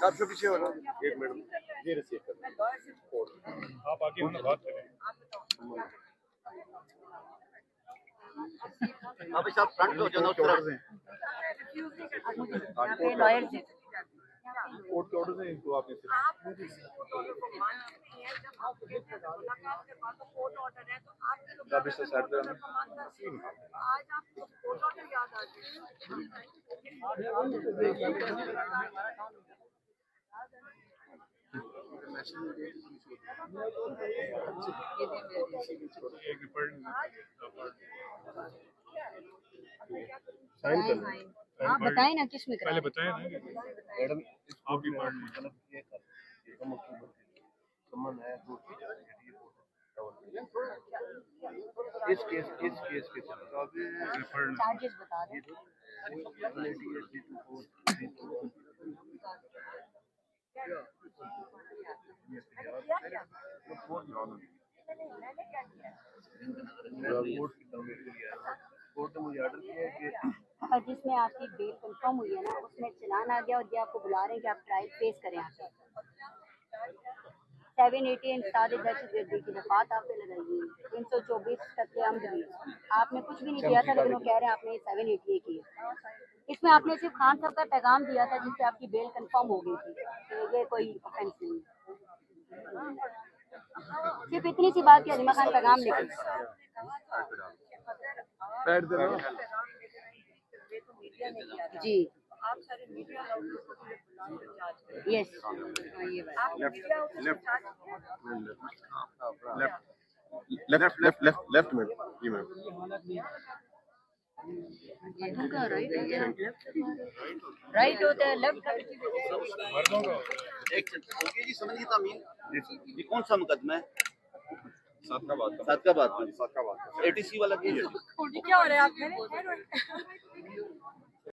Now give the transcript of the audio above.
कब से पीछे हो रहा है? 1 मिनट ये रिसीव कर आप आगे बात करें। अब सब फ्रंट हो जाओ तरफ से पे लॉयर से कोर्ट के ऑर्डर से इनको आप किसी कोर्ट ऑर्डर को मानते नहीं है। जब आप कहते हैं मुलाकात के बाद तो कोर्ट ऑर्डर है, तो आपके लोग तब इससे साइड पे आज आपको कोर्ट ऑर्डर याद आ आप बताएं ना किस में पहले बताएं ना मैडम आपकी इस केस के चार्जेस बता दें। कोर्ट ने मुझे ऑर्डर किया है कि और जिसमें आपकी बेल कंफर्म हुई है ना, उसमें चलान आ गया और ये आपको बुला रहे हैं कि आप ट्रायल फेस करें। आके 780 इंसाद दहशतगर्दी की दफात आप पे लगाई गई, 324 टक्के आमदनी। आपने कुछ भी नहीं किया था, लेकिन वो कह रहे हैं आपने 780 किया। इसमें आपने सिर्फ खान साहब का पैगाम दिया था जिससे आपकी बेल कंफर्म हो गई थी, तो ये कोई ऑफेंस नहीं है। सिर्फ इतनी सी बात की अजमा खान पैगाम लिखी जी। आप सारे मीडिया यस लेफ्ट में जी मैम राइट होता है लेफ्ट। एक जी समझ की तामील ये कौन सा मुकदमा है? सादकाबाद सादकाबाद एटीसी वाला केस क्या हो रहा है आप